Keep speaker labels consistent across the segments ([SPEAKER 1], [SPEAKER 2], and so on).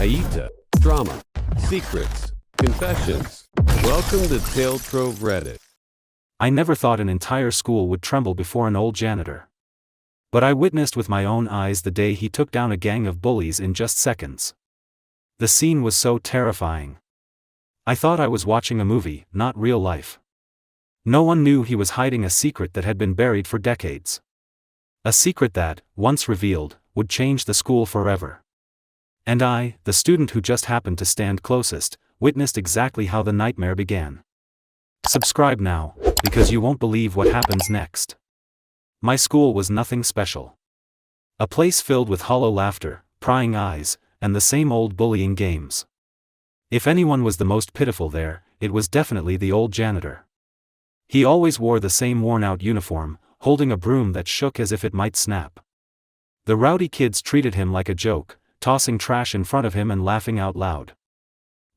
[SPEAKER 1] Aita, drama, secrets, confessions. Welcome to Trove Reddit.
[SPEAKER 2] I never thought an entire school would tremble before an old janitor. But I witnessed with my own eyes the day he took down a gang of bullies in just seconds. The scene was so terrifying. I thought I was watching a movie, not real life. No one knew he was hiding a secret that had been buried for decades. A secret that, once revealed, would change the school forever. And I, the student who just happened to stand closest, witnessed exactly how the nightmare began. Subscribe now, because you won't believe what happens next. My school was nothing special. A place filled with hollow laughter, prying eyes, and the same old bullying games. If anyone was the most pitiful there, it was definitely the old janitor. He always wore the same worn-out uniform, holding a broom that shook as if it might snap. The rowdy kids treated him like a joke, tossing trash in front of him and laughing out loud.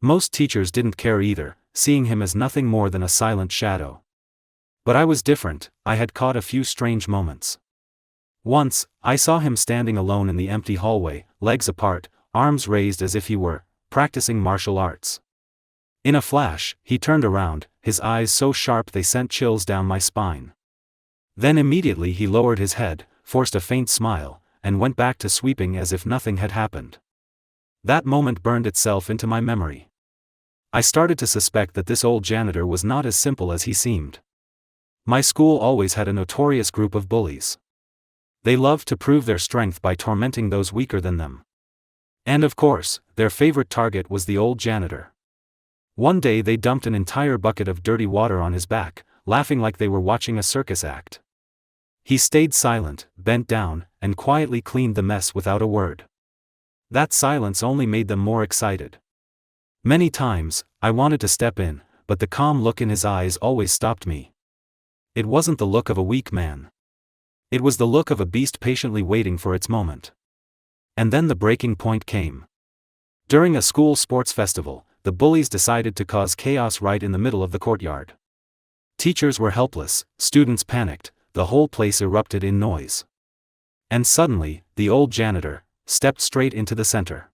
[SPEAKER 2] Most teachers didn't care either, seeing him as nothing more than a silent shadow. But I was different. I had caught a few strange moments. Once, I saw him standing alone in the empty hallway, legs apart, arms raised as if he were practicing martial arts. In a flash, he turned around, his eyes so sharp they sent chills down my spine. Then immediately he lowered his head, forced a faint smile, and went back to sweeping as if nothing had happened. That moment burned itself into my memory. I started to suspect that this old janitor was not as simple as he seemed. My school always had a notorious group of bullies. They loved to prove their strength by tormenting those weaker than them. And of course, their favorite target was the old janitor. One day they dumped an entire bucket of dirty water on his back, laughing like they were watching a circus act. He stayed silent, bent down, and quietly cleaned the mess without a word. That silence only made them more excited. Many times, I wanted to step in, but the calm look in his eyes always stopped me. It wasn't the look of a weak man. It was the look of a beast patiently waiting for its moment. And then the breaking point came. During a school sports festival, the bullies decided to cause chaos right in the middle of the courtyard. Teachers were helpless, students panicked, the whole place erupted in noise. And suddenly, the old janitor stepped straight into the center.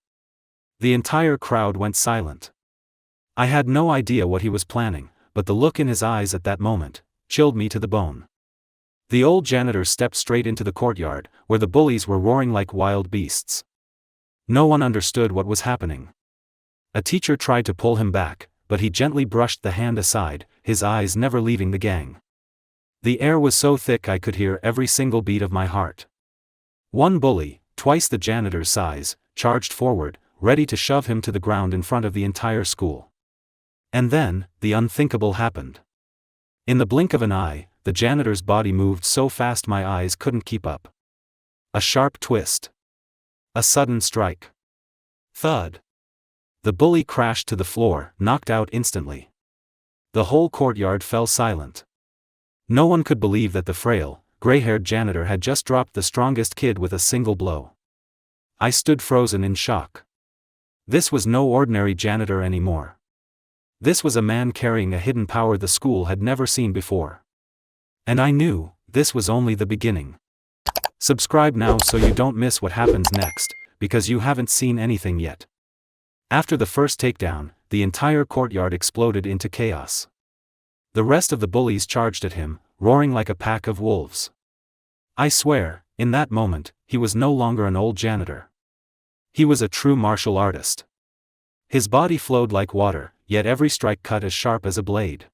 [SPEAKER 2] The entire crowd went silent. I had no idea what he was planning, but the look in his eyes at that moment chilled me to the bone. The old janitor stepped straight into the courtyard, where the bullies were roaring like wild beasts. No one understood what was happening. A teacher tried to pull him back, but he gently brushed the hand aside, his eyes never leaving the gang. The air was so thick I could hear every single beat of my heart. One bully, twice the janitor's size, charged forward, ready to shove him to the ground in front of the entire school. And then, the unthinkable happened. In the blink of an eye, the janitor's body moved so fast my eyes couldn't keep up. A sharp twist. A sudden strike. Thud. The bully crashed to the floor, knocked out instantly. The whole courtyard fell silent. No one could believe that the frail, gray-haired janitor had just dropped the strongest kid with a single blow. I stood frozen in shock. This was no ordinary janitor anymore. This was a man carrying a hidden power the school had never seen before. And I knew, this was only the beginning. Subscribe now so you don't miss what happens next, because you haven't seen anything yet. After the first takedown, the entire courtyard exploded into chaos. The rest of the bullies charged at him, roaring like a pack of wolves. I swear, in that moment, he was no longer an old janitor. He was a true martial artist. His body flowed like water, yet every strike cut as sharp as a blade.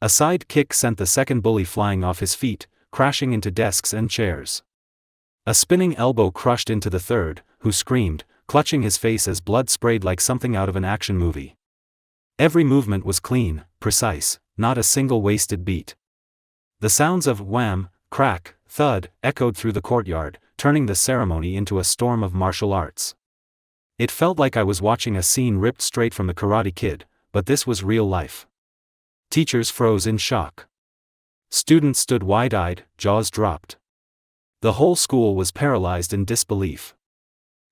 [SPEAKER 2] A side kick sent the second bully flying off his feet, crashing into desks and chairs. A spinning elbow crushed into the third, who screamed, clutching his face as blood sprayed like something out of an action movie. Every movement was clean, precise, not a single wasted beat. The sounds of wham, crack, thud echoed through the courtyard, turning the ceremony into a storm of martial arts. It felt like I was watching a scene ripped straight from the Karate Kid, but this was real life. Teachers froze in shock. Students stood wide-eyed, jaws dropped. The whole school was paralyzed in disbelief.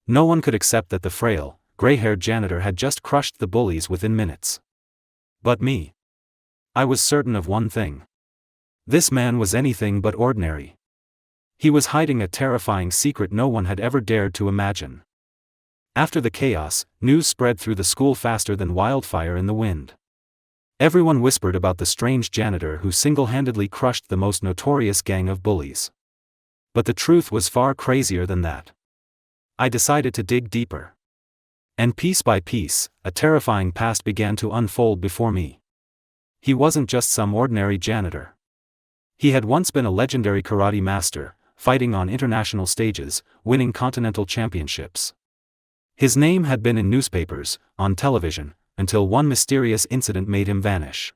[SPEAKER 2] No one could accept that the frail, gray-haired janitor had just crushed the bullies within minutes. But me. I was certain of one thing. This man was anything but ordinary. He was hiding a terrifying secret no one had ever dared to imagine. After the chaos, news spread through the school faster than wildfire in the wind. Everyone whispered about the strange janitor who single-handedly crushed the most notorious gang of bullies. But the truth was far crazier than that. I decided to dig deeper. And piece by piece, a terrifying past began to unfold before me. He wasn't just some ordinary janitor. He had once been a legendary karate master, fighting on international stages, winning continental championships. His name had been in newspapers, on television, until one mysterious incident made him vanish.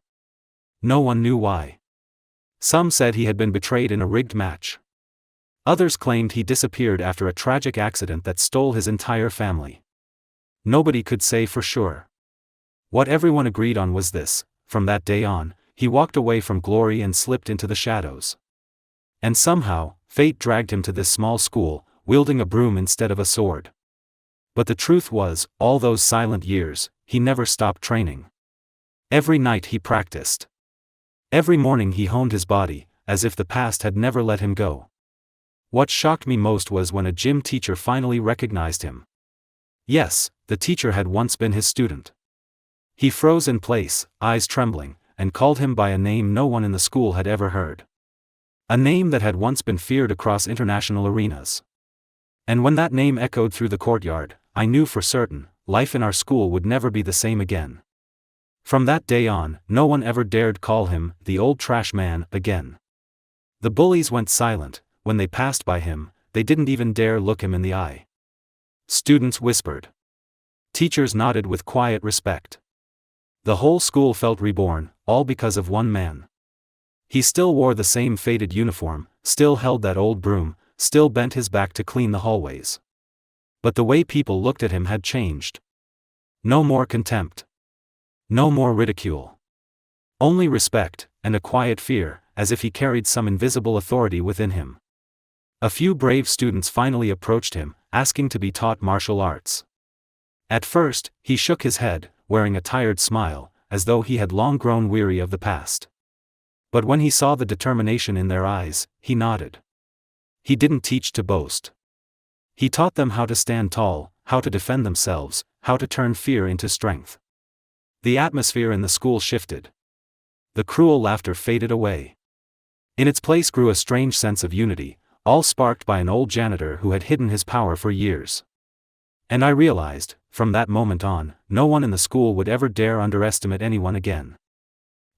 [SPEAKER 2] No one knew why. Some said he had been betrayed in a rigged match. Others claimed he disappeared after a tragic accident that stole his entire family. Nobody could say for sure. What everyone agreed on was this: from that day on, he walked away from glory and slipped into the shadows. And somehow, fate dragged him to this small school, wielding a broom instead of a sword. But the truth was, all those silent years, he never stopped training. Every night he practiced. Every morning he honed his body, as if the past had never let him go. What shocked me most was when a gym teacher finally recognized him. Yes, the teacher had once been his student. He froze in place, eyes trembling, and called him by a name no one in the school had ever heard. A name that had once been feared across international arenas. And when that name echoed through the courtyard, I knew for certain, life in our school would never be the same again. From that day on, no one ever dared call him, the old trash man, again. The bullies went silent. When they passed by him, they didn't even dare look him in the eye. Students whispered. Teachers nodded with quiet respect. The whole school felt reborn, all because of one man. He still wore the same faded uniform, still held that old broom, still bent his back to clean the hallways. But the way people looked at him had changed. No more contempt. No more ridicule. Only respect, and a quiet fear, as if he carried some invisible authority within him. A few brave students finally approached him, asking to be taught martial arts. At first, he shook his head, wearing a tired smile, as though he had long grown weary of the past. But when he saw the determination in their eyes, he nodded. He didn't teach to boast. He taught them how to stand tall, how to defend themselves, how to turn fear into strength. The atmosphere in the school shifted. The cruel laughter faded away. In its place grew a strange sense of unity, all sparked by an old janitor who had hidden his power for years. And I realized, from that moment on, no one in the school would ever dare underestimate anyone again.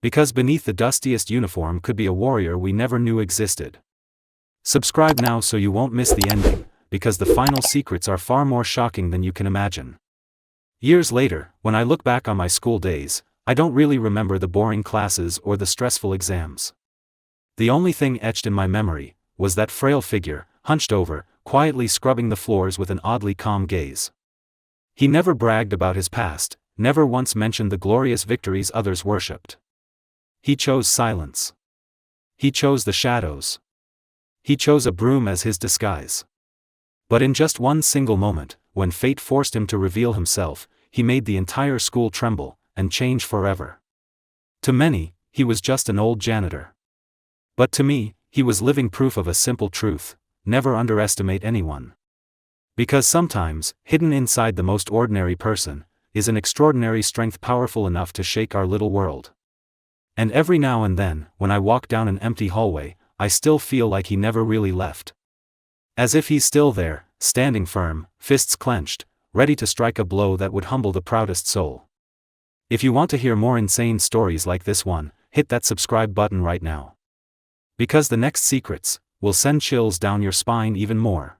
[SPEAKER 2] Because beneath the dustiest uniform could be a warrior we never knew existed. Subscribe now so you won't miss the ending, because the final secrets are far more shocking than you can imagine. Years later, when I look back on my school days, I don't really remember the boring classes or the stressful exams. The only thing etched in my memory was that frail figure, hunched over, quietly scrubbing the floors with an oddly calm gaze. He never bragged about his past, never once mentioned the glorious victories others worshipped. He chose silence. He chose the shadows. He chose a broom as his disguise. But in just one single moment, when fate forced him to reveal himself, he made the entire school tremble, and change forever. To many, he was just an old janitor. But to me, he was living proof of a simple truth: never underestimate anyone. Because sometimes, hidden inside the most ordinary person, is an extraordinary strength powerful enough to shake our little world. And every now and then, when I walk down an empty hallway, I still feel like he never really left. As if he's still there, standing firm, fists clenched, ready to strike a blow that would humble the proudest soul. If you want to hear more insane stories like this one, hit that subscribe button right now. Because the next secrets will send chills down your spine even more.